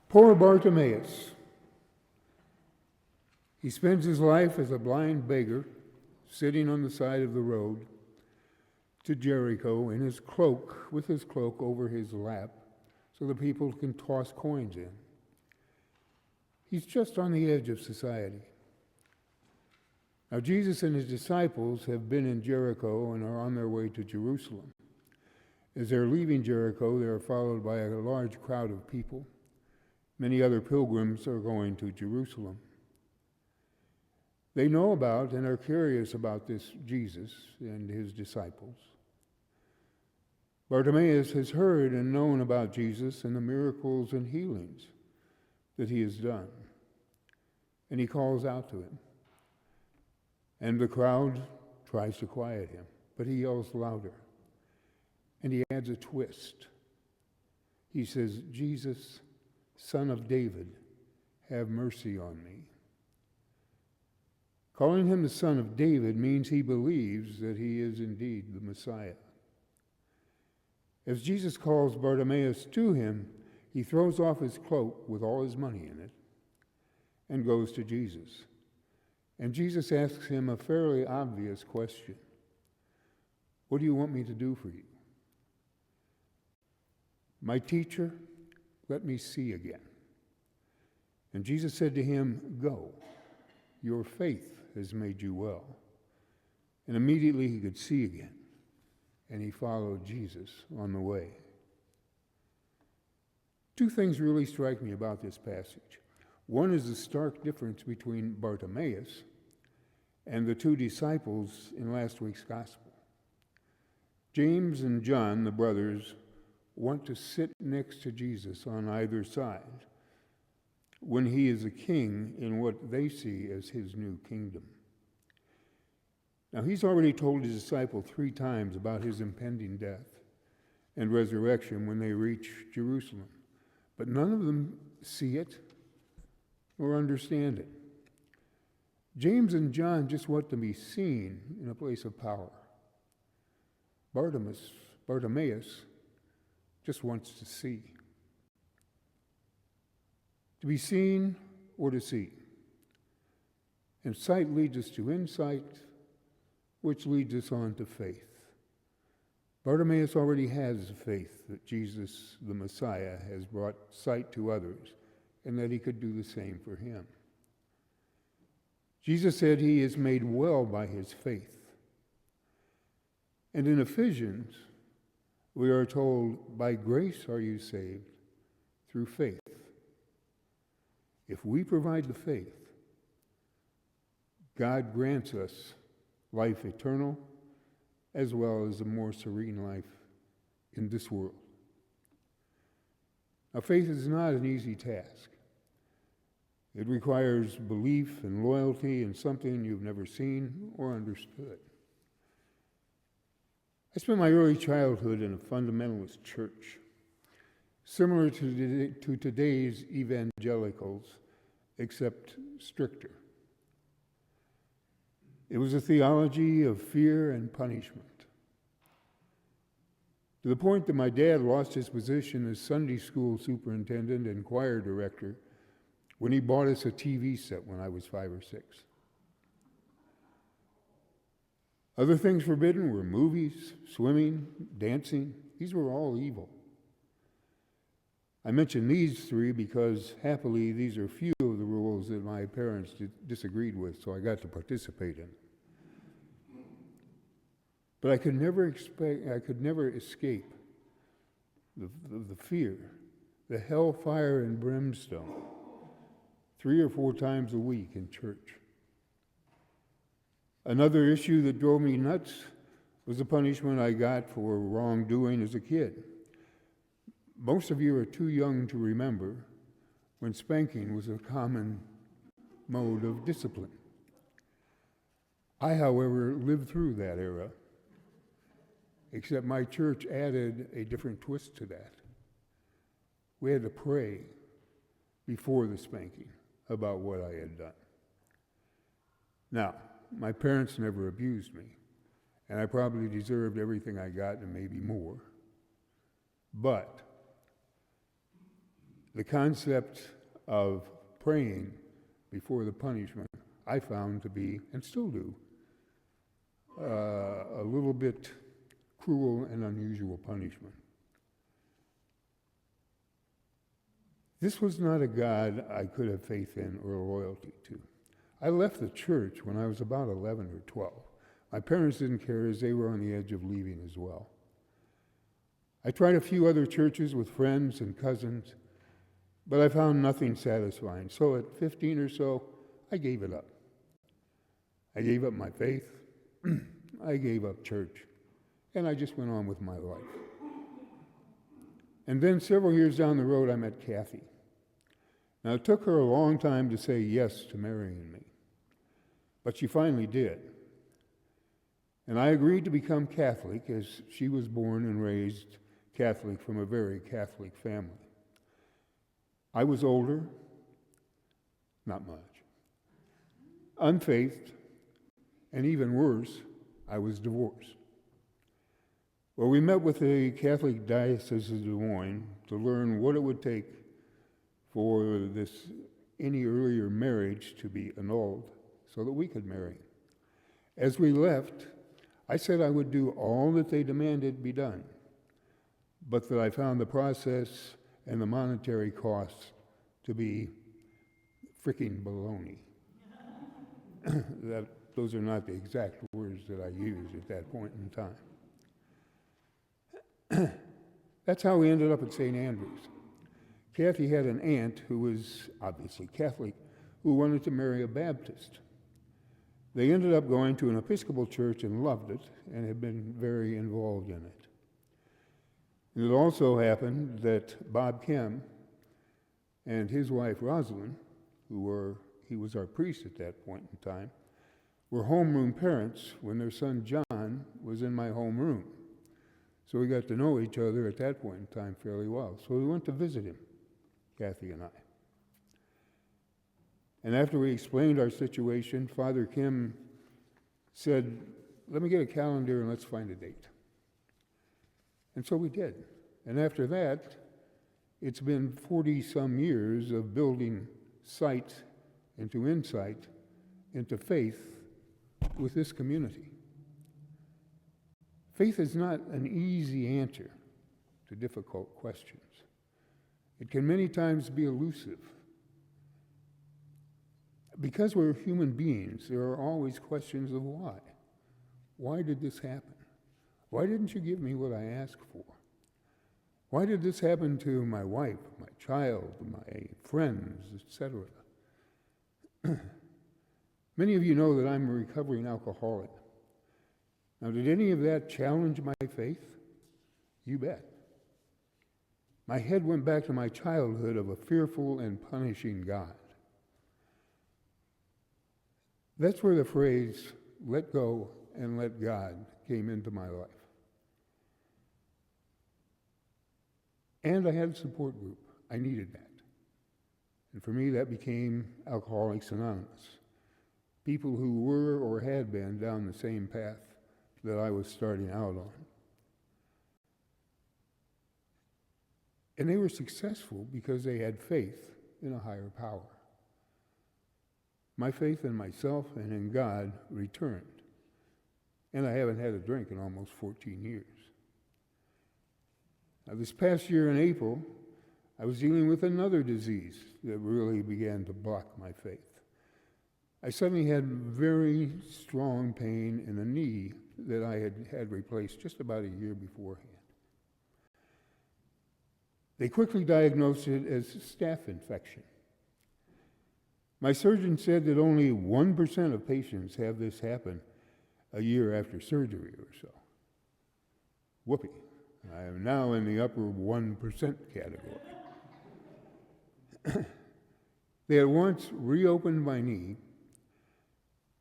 Poor Bartimaeus. He spends his life as a blind beggar, sitting on the side of the road to Jericho in his cloak, with his cloak over his lap, so the people can toss coins in. He's just on the edge of society. Now, Jesus and his disciples have been in Jericho and are on their way to Jerusalem. As they're leaving Jericho, they are followed by a large crowd of people. Many other pilgrims are going to Jerusalem. They know about and are curious about this Jesus and his disciples. Bartimaeus has heard and known about Jesus and the miracles and healings that he has done. And he calls out to him. And the crowd tries to quiet him, but he yells louder. And he adds a twist. He says, "Jesus, Son of David, have mercy on me." Calling him the Son of David means he believes that he is indeed the Messiah. As Jesus calls Bartimaeus to him, he throws off his cloak with all his money in it and goes to Jesus. And Jesus asks him a fairly obvious question. "What do you want me to do for you?" "My teacher, let me see again." And Jesus said to him, "Go, your faith has made you well." And immediately he could see again, and he followed Jesus on the way. Two things really strike me about this passage. One is the stark difference between Bartimaeus and the two disciples in last week's gospel. James and John, the brothers, want to sit next to Jesus on either side when he is a king in what they see as his new kingdom. Now, he's already told his disciple 3 times about his impending death and resurrection when they reach Jerusalem, but none of them see it or understand it. James and John just want to be seen in a place of power. Bartimaeus just wants to see. To be seen or to see. And sight leads us to insight, which leads us on to faith. Bartimaeus already has faith that Jesus, the Messiah, has brought sight to others, and that he could do the same for him. Jesus said he is made well by his faith. And in Ephesians, we are told, by grace are you saved through faith. If we provide the faith, God grants us life eternal as well as a more serene life in this world. Now, faith is not an easy task. It requires belief and loyalty in something you've never seen or understood. I spent my early childhood in a fundamentalist church, similar to today's evangelicals, except stricter. It was a theology of fear and punishment, to the point that my dad lost his position as Sunday school superintendent and choir director when he bought us a TV set when I was 5 or 6. Other things forbidden were movies, swimming, dancing. These were all evil. I mention these 3 because happily these are few of the rules that my parents disagreed with, so I got to participate in. But I could never escape the fear, the hellfire and brimstone, 3 or 4 times a week in church. Another issue that drove me nuts was the punishment I got for wrongdoing as a kid. Most of you are too young to remember when spanking was a common mode of discipline. I, however, lived through that era, except my church added a different twist to that. We had to pray before the spanking about what I had done. Now, my parents never abused me, and I probably deserved everything I got and maybe more. But the concept of praying before the punishment, I found to be, and still do, a little bit cruel and unusual punishment. This was not a God I could have faith in or loyalty to. I left the church when I was about 11 or 12. My parents didn't care as they were on the edge of leaving as well. I tried a few other churches with friends and cousins, but I found nothing satisfying. So at 15 or so, I gave it up. I gave up my faith. I gave up church. And I just went on with my life. And then several years down the road, I met Kathy. Now, it took her a long time to say yes to marrying me, but she finally did. And I agreed to become Catholic, as she was born and raised Catholic from a very Catholic family. I was older, not much, unfaithed, and even worse, I was divorced. Well, we met with the Catholic Diocese of Des Moines to learn what it would take for any earlier marriage to be annulled so that we could marry. As we left, I said I would do all that they demanded be done, but that I found the process and the monetary costs to be freaking baloney. Those are not the exact words that I used at that point in time. That's how we ended up at St. Andrews. Kathy had an aunt who was obviously Catholic who wanted to marry a Baptist. They ended up going to an Episcopal church and loved it and had been very involved in it. And it also happened that Bob Kem and his wife Rosalind, he was our priest at that point in time, were homeroom parents when their son John was in my homeroom. So we got to know each other at that point in time fairly well. So we went to visit him, Kathy and I. And after we explained our situation, Father Kim said, "Let me get a calendar and let's find a date." And so we did. And after that, it's been 40-some years of building sight into insight, into faith with this community. Faith is not an easy answer to difficult questions. It can many times be elusive. Because we're human beings, there are always questions of why. Why did this happen? Why didn't you give me what I asked for? Why did this happen to my wife, my child, my friends, etc.? Many of you know that I'm a recovering alcoholic. Now, did any of that challenge my faith? You bet. My head went back to my childhood of a fearful and punishing God. That's where the phrase, "let go and let God," came into my life. And I had a support group. I needed that. And for me, that became Alcoholics Anonymous. People who were or had been down the same path that I was starting out on. And they were successful because they had faith in a higher power. My faith in myself and in God returned. And I haven't had a drink in almost 14 years. Now, this past year in April, I was dealing with another disease that really began to block my faith. I suddenly had very strong pain in a knee that I had had replaced just about a year beforehand. They quickly diagnosed it as staph infection. My surgeon said that only 1% of patients have this happen a year after surgery or so. Whoopee. I am now in the upper 1% category. They at once reopened my knee,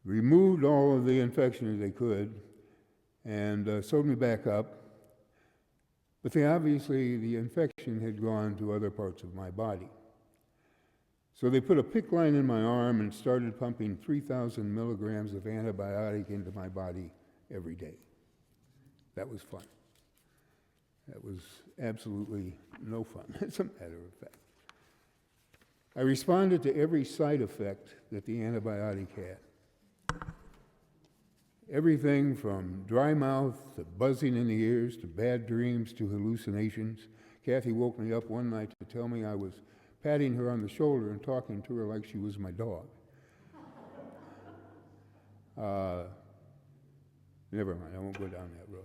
removed all of the infection as they could, and sewed me back up. But the infection had gone to other parts of my body. So they put a PICC line in my arm and started pumping 3,000 milligrams of antibiotic into my body every day. That was fun. That was absolutely no fun, as a matter of fact. I responded to every side effect that the antibiotic had. Everything from dry mouth to buzzing in the ears to bad dreams to hallucinations. Kathy woke me up one night to tell me I was patting her on the shoulder and talking to her like she was my dog. Never mind, I won't go down that road.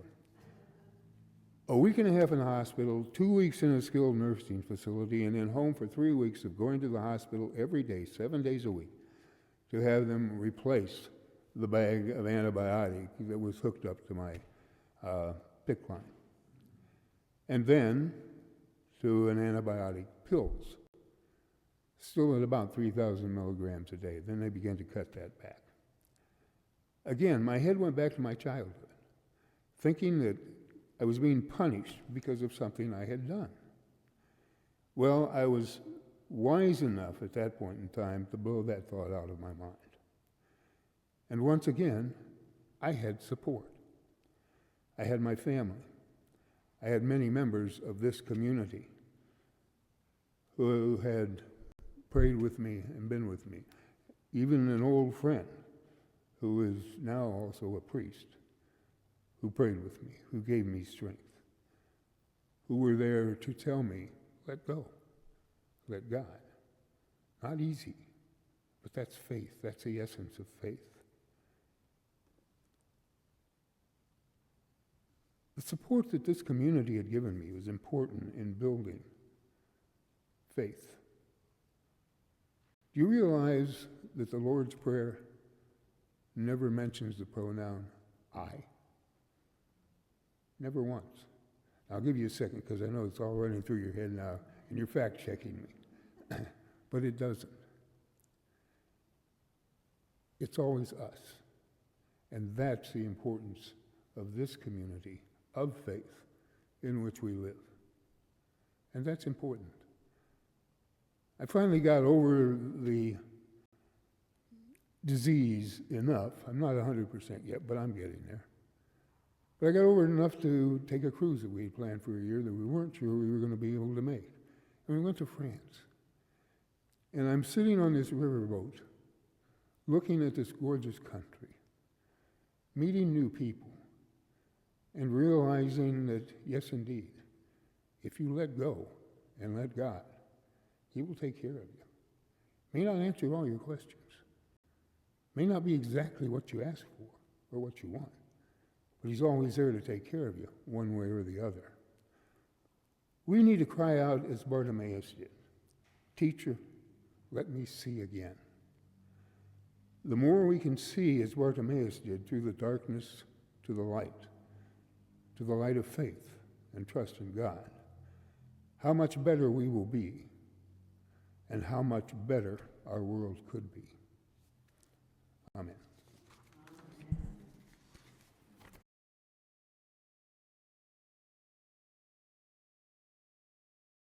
A week and a half in the hospital, 2 weeks in a skilled nursing facility, and then home for 3 weeks of going to the hospital every day, 7 days a week, to have them replace the bag of antibiotic that was hooked up to my PICC line. And then to an antibiotic pills, still at about 3,000 milligrams a day. Then they began to cut that back. Again, my head went back to my childhood, thinking that I was being punished because of something I had done. Well, I was wise enough at that point in time to blow that thought out of my mind. And once again, I had support. I had my family. I had many members of this community who had prayed with me and been with me. Even an old friend who is now also a priest, who prayed with me, who gave me strength, who were there to tell me, let go, let God. Not easy, but that's faith. That's the essence of faith. The support that this community had given me was important in building faith. Do you realize that the Lord's Prayer never mentions the pronoun I? Never once. I'll give you a second because I know it's all running through your head now and you're fact-checking me. But it doesn't. It's always us. And that's the importance of this community of faith in which we live. And that's important. I finally got over the disease enough. I'm not 100% yet, but I'm getting there. But I got over it enough to take a cruise that we had planned for a year that we weren't sure we were going to be able to make. And we went to France. And I'm sitting on this riverboat, looking at this gorgeous country, meeting new people, and realizing that, yes, indeed, if you let go and let God, He will take care of you. May not answer all your questions. May not be exactly what you ask for or what you want. But He's always there to take care of you, one way or the other. We need to cry out as Bartimaeus did, Teacher, let me see again. The more we can see as Bartimaeus did through the darkness to the light of faith and trust in God, how much better we will be and how much better our world could be. Amen.